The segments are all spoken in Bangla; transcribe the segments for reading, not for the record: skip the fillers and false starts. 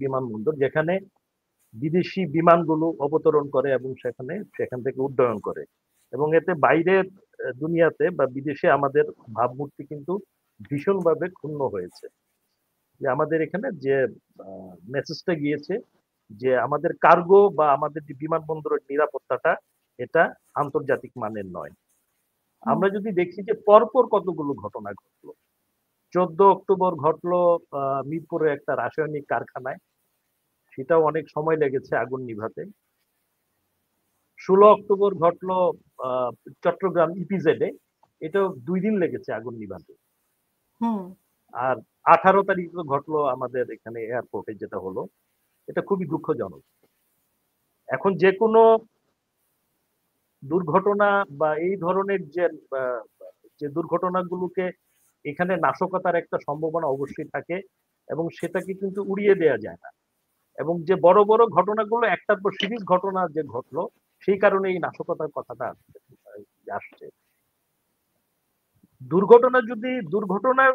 বিমানবন্দর, যেখানে বিদেশি বিমানগুলো অবতরণ করে এবং সেখান থেকে উড্ডয়ন করে। এবং এতে বাইরের দুনিয়াতে বা বিদেশে আমাদের ভাবমূর্তি কিন্তু ভীষণভাবে ক্ষুণ্ণ হয়েছে। যে আমাদের এখানে যে মেসেজটা গিয়েছে যে আমাদের কার্গো বা আমাদের যে বিমানবন্দরের নিরাপত্তাটা এটা আন্তর্জাতিক মানের নয়। আমরা যদি দেখি যে পরপর কতগুলো ঘটনা ঘটলো। 14 অক্টোবর ঘটলো মিরপুরে একটা রাসায়নিক কারখানায়, সেটাও অনেক সময় লেগেছে আগুন নিভাতে। 16 অক্টোবর ঘটলো চট্টগ্রাম ইপিজেডে, এটাও 2 দিন লেগেছে আগুন নিভাতে। আর 18 তারিখ ঘটলো আমাদের এখানে এয়ারপোর্টে, যেটা হলো এটা খুবই দুঃখজনক। এখন যে কোনো দুর্ঘটনা বা এই ধরনের যে দুর্ঘটনাগুলোকে এখানে নাশকতার একটা সম্ভাবনা অবশ্যই থাকে এবং সেটাকে কিন্তু উড়িয়ে দেওয়া যায় না। এবং যে বড় বড় ঘটনাগুলো একটার পর সিরিজ ঘটনা যে ঘটলো, সেই কারণে এই নাশকতার কথাটা আসছে। দুর্ঘটনার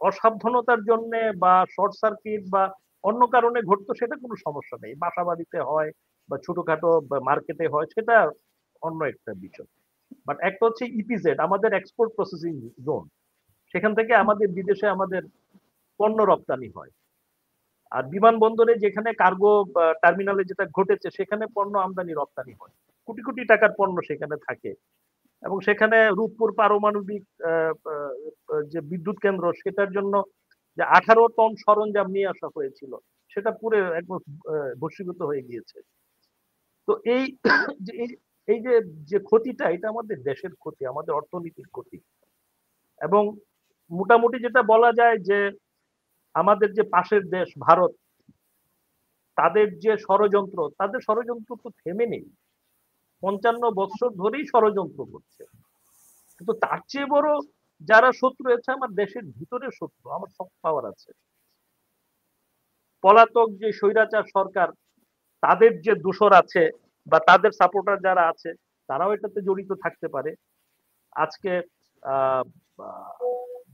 অসাবধানতার জন্য বা শর্ট সার্কিট বা অন্য কারণে ঘটতো, সেটা কোনো সমস্যা নেই। বাসা বাড়িতে হয় বা ছোটখাটো মার্কেটে হয়, সেটা অন্য একটা বিষয়। বাট একটা হচ্ছে ইপিজেড, আমাদের এক্সপোর্ট প্রসেসিং জোন, সেখান থেকে আমাদের বিদেশে আমাদের পণ্য রপ্তানি হয়। আর বিমানবন্দরে যেখানে কার্গো টার্মিনালে যেটা ঘটেছে, সেখানে পণ্য আমদানি রপ্তানি হয়, কোটি কোটি টাকার পণ্য সেখানে থাকে। এবং সেখানে রূপপুর পারমাণবিক যে বিদ্যুৎ কেন্দ্র, সেটার জন্য যে 18 টন সরঞ্জাম নিয়ে আসা হয়েছিল, সেটা পুরো একদম ভস্মীভূত হয়ে গিয়েছে। তো এই যে যে ক্ষতিটা, এটা আমাদের দেশের ক্ষতি, আমাদের অর্থনীতির ক্ষতি। এবং মোটামুটি যেটা বলা যায় যে আমাদের যে পাশের দেশ ভারত, তাদের ষড়যন্ত্র তো থেমে নেই। 55 বছর ধরেই ষড়যন্ত্র করছে। কিন্তু তার চেয়ে বড় যারা শত্রু আছে, আমার দেশের ভিতরে শত্রু, আমার সফট পাওয়ার আছে। পলাতক যে স্বৈরাচার সরকার, তাদের যে দোসর আছে বা তাদের সাপোর্টার যারা আছে, তারাও এটাতে জড়িত থাকতে পারে। আজকে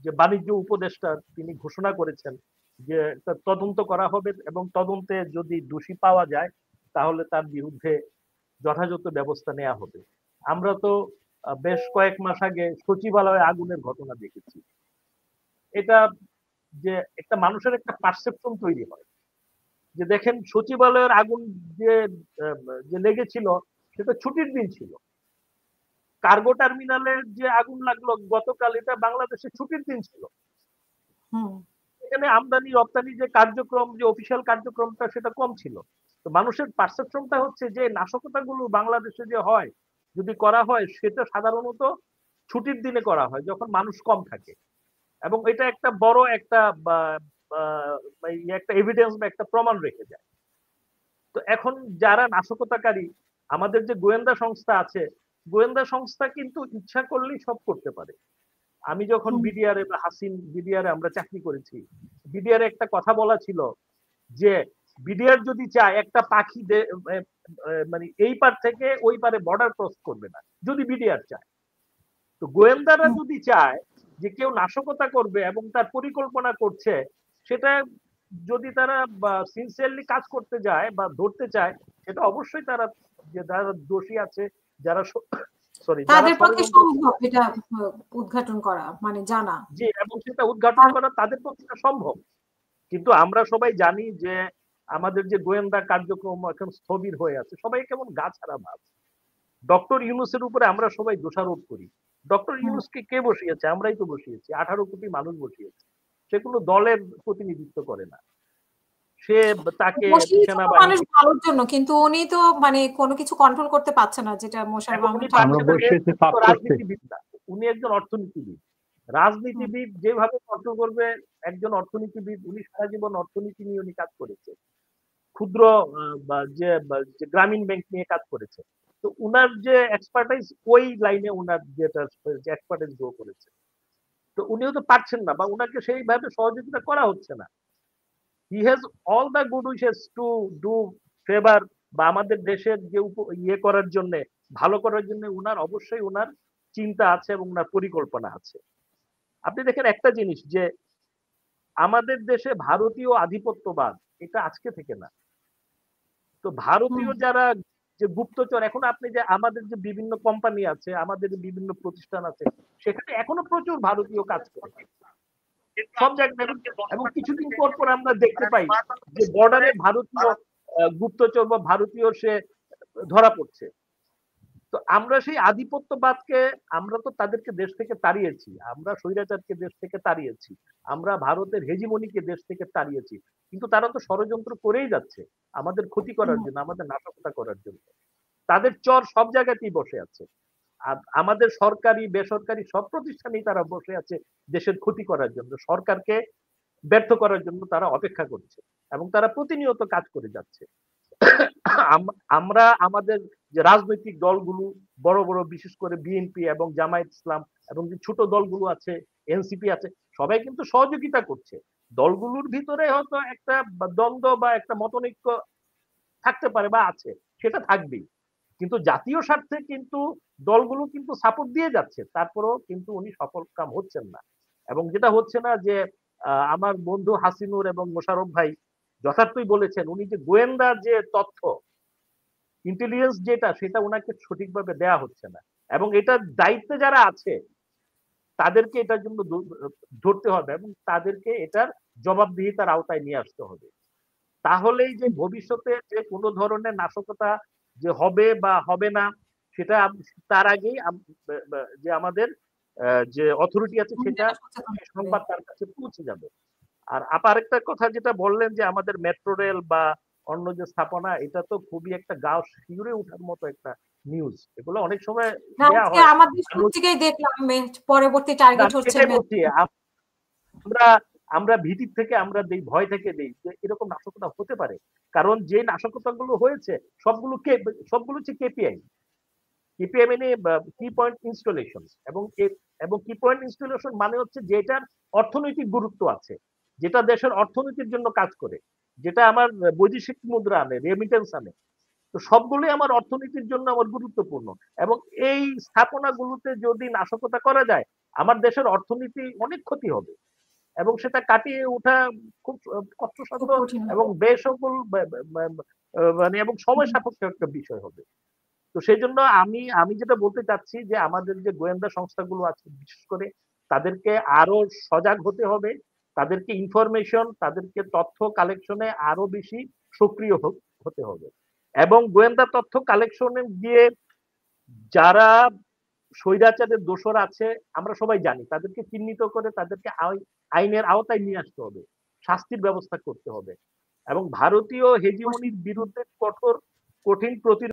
যে বাণিজ্য উপদেষ্টা তিনি ঘোষণা করেছেন যে একটা তদন্ত করা হবে এবং তদন্তে যদি দোষী পাওয়া যায় তাহলে তার বিরুদ্ধে যথাযথ ব্যবস্থা নেওয়া হবে। আমরা তো বেশ কয়েক মাস আগে সচিবালয়ে আগুনের ঘটনা দেখেছি। এটা যে একটা মানুষের একটা পারসেপশন তৈরি হয় যে দেখেন সচিবালয়ের আগুন যে যে লেগেছিল, সেটা ছুটির দিন ছিল। কার্গো টার্মিনালে যে আগুন লাগলো গতকাল, এটা বাংলাদেশে ছুটির দিন ছিল। এখানে আমদানি রপ্তানি যে কার্যক্রম, যে অফিসিয়াল কার্যক্রমটা, সেটা কম ছিল। তো মানুষের পারসেপশনটা হচ্ছে যে নাশকতাগুলো বাংলাদেশে যে হয়, যদি করা হয়, সেটা সাধারণত ছুটির দিনে করা হয়, যখন মানুষ কম থাকে। এবং এটা একটা বড় একটা একটা এভিডেন্স বা একটা প্রমাণ রেখে যায়। তো এখন যারা নাশকতাকারী, আমাদের যে গোয়েন্দা সংস্থা আছে, গোয়েন্দা সংস্থা কিন্তু ইচ্ছা করলেই সব করতে পারে। আমি যখন বিডিআরে বা হাসিন বিডিআরে আমরা চাকরি করেছি, বিডিআরে একটা কথা বলা ছিল যে বিডিআর যদি চায় একটা পাখি মানে এই পার থেকে ওই পারে বর্ডার ক্রস করবে না, যদি বিডিআর চায়। তো গোয়েন্দারা যদি চায় যে কেউ নাশকতা করবে এবং তার পরিকল্পনা করছে, সেটা যদি তারা সিনসিয়ারলি কাজ করতে যায় বা ধরতে চায়, সেটা অবশ্যই তারা, যে যারা দোষী আছে, যারা সরি যারা তাদের পক্ষে সম্ভব এটা উদ্ঘাটন করা, মানে জানা। জি, এবং সেটা উদ্ঘাটন করা তাদের পক্ষে সম্ভব। কিন্তু আমরা সবাই জানি যে আমাদের যে গোয়েন্দা কার্যক্রম এখন স্থবির হয়ে আছে, সবাই কেমন গা ছাড়া ভাব। ডক্টর ইউনূসের উপরে আমরা সবাই দোষারোপ করি। ডক্টর ইউনূসকে কে বসিয়েছে? আমরাই তো বসিয়েছি, 18 কোটি মানুষ বসিয়েছে। সে কোনো দলের প্রতিনিধিত্ব করে না। সে তাকে মানুষ ভালোর জন্য, কিন্তু উনি তো মানে কোনো কিছু কন্ট্রোল করতে পারছে না, যেটা মোশাররফ আহমেদ। রাজনীতিবিদ না, উনি একজন অর্থনীতিবিদ। রাজনীতিবিদ যেভাবে কন্ট্রোল করবে, একজন অর্থনীতিবিদ, উনি সারা জীবন অর্থনীতি নিয়ে উনি কাজ করেছে, ক্ষুদ্র যে গ্রামীণ ব্যাংক নিয়ে কাজ করেছে। তো উনার যে এক্সপার্টাইজ, ওই লাইনে উনার যেটা এক্সপার্টাইজ গ্রো করেছে। তো উনিও তো পারছেন না, বা উনাকে সেইভাবে সহযোগিতা করা হচ্ছে না। He has all the good wishes to do favour, বা আমাদের দেশের যে ইয়ে করার জন্য, ভালো করার জন্য উনার অবশ্যই উনার চিন্তা আছে এবং উনার পরিকল্পনা আছে। আপনি দেখেন একটা জিনিস, যে আমাদের দেশে ভারতীয় আধিপত্যবাদ, এটা আজকে থেকে না। তো ভারতীয় যারা যে গুপ্তচর, এখন আপনি যে আমাদের যে বিভিন্ন কোম্পানি আছে, আমাদের বিভিন্ন প্রতিষ্ঠান আছে, সেখানে এখনো প্রচুর ভারতীয় কাজ করে সব জায়গায়। এবং কিছুদিন পর পর আমরা দেখতে পাই যে বর্ডারে ভারতীয় গুপ্তচর বা ভারতীয় সে ধরা পড়ছে। তো আমরা সেই আধিপত্যবাদকে, আমরা তো তাদেরকে দেশ থেকে তাড়িয়েছি, আমরা স্বৈরাচারকে দেশ থেকে তাড়িয়েছি, আমরা ভারতের হেজিমনিকে দেশ থেকে তাড়িয়েছি, কিন্তু তারা তো ষড়যন্ত্র করেই যাচ্ছে আমাদের ক্ষতি করার জন্য, আমাদের নাশকতা করার জন্য। তাদের চর সব জায়গাতেই বসে আছে। আর আমাদের সরকারি বেসরকারি সব প্রতিষ্ঠানেই তারা বসে আছে দেশের ক্ষতি করার জন্য, সরকারকে ব্যর্থ করার জন্য তারা অপেক্ষা করছে এবং তারা প্রতিনিয়ত কাজ করে যাচ্ছে। আমরা আমাদের যে রাজনৈতিক দলগুলো বড় বড়, বিশেষ করে বিএনপি এবং জামায়াত ইসলাম এবং যে ছোট দলগুলো আছে, এনসিপি আছে, সবাই কিন্তু সহযোগিতা করছে। দলগুলোর ভিতরে হয়তো একটা দ্বন্দ্ব বা একটা মতনৈক্য থাকতে পারে বা আছে, সেটা থাকবেই, কিন্তু জাতীয় স্বার্থে কিন্তু দলগুলো কিন্তু সাপোর্ট দিয়ে যাচ্ছে, তারপরেও কিন্তু উনি সফল কাম হচ্ছেন না। এবং যেটা হচ্ছে না যে আমার বন্ধু হাসিনুর এবং মোশাররফ ভাই যথার্থই বলেছেন, উনি যে গোয়েন্দার যে তথ্য, ইন্টেলিজেন্স যেটা, সেটা ওনাকে সঠিকভাবে দেয়া হচ্ছে না। এবং এটার দায়িত্বে যারা আছে তাদেরকে এটার জন্য ধরতে হবে এবং তাদেরকে এটার জবাবদিহিতার আওতায় নিয়ে আসতে হবে। তাহলেই যে ভবিষ্যতে যে কোনো ধরনের নাশকতা যে হবে বা হবে না, সেটা তার আগেই যে আমাদের যে অথরিটি আছে সেটা সংবাদ তার কাছে পৌঁছে যাবে। আর আরেকটা কথা যেটা বললেন যে আমাদের মেট্রো রেল বা অন্য যে স্থাপনা, এটা তো খুবই একটা গা শিউরে ওঠার মতো একটা নিউজ। এগুলো অনেক সময় দেয়া হয়, আমাদের পত্রিকায় দেখলাম পরবর্তী টার্গেট হচ্ছে। আমরা আমরা ভীতির থেকে, আমরা দেই, ভয় থেকে দেই যে এরকম নাশকতা হতে পারে। কারণ যে নাশকতা গুলো হয়েছে সবগুলো হচ্ছে কেপিআই। কেপিআই মানে কি পয়েন্ট ইনস্টলেশন, এবং কি পয়েন্ট ইনস্টলেশন মানে হচ্ছে যেটার অর্থনৈতিক গুরুত্ব আছে, যেটা দেশের অর্থনীতির জন্য কাজ করে, যেটা আমার বৈদেশিক মুদ্রা আনে, রেমিটেন্স আনে। তো সবগুলোই আমার অর্থনীতির জন্য আমার গুরুত্বপূর্ণ। এবং এই স্থাপনাগুলোতে যদি নাশকতা করা যায়, আমার দেশের অর্থনীতি অনেক ক্ষতি হবে এবং সেটা কাটিয়ে ওঠা খুব কষ্টসাধ্য এবং বেসবল মানে এবং সময় সাপেক্ষ একটা বিষয় হবে। তো সেই জন্য আমি যেটা বলতে চাচ্ছি যে আমাদের যে গোয়েন্দা সংস্থাগুলো আছে, বিশেষ করে তাদেরকে আরো সজাগ হতে হবে, তাদেরকে ইনফরমেশন, তাদেরকে তথ্য কালেকশনে আরো বেশি সক্রিয় হতে হবে। এবং গোয়েন্দা তথ্য কালেকশনে গিয়ে যারা স্বৈরাচারের দোষর আছে, আমরা সবাই জানি, তাদেরকে চিহ্নিত করে তাদেরকে আইনের আওতায় নিয়ে আসতে হবে, শাস্তির ব্যবস্থা করতে হবে এবং ভারতীয় হেজিমনির বিরুদ্ধে কঠিন প্রতিরোধ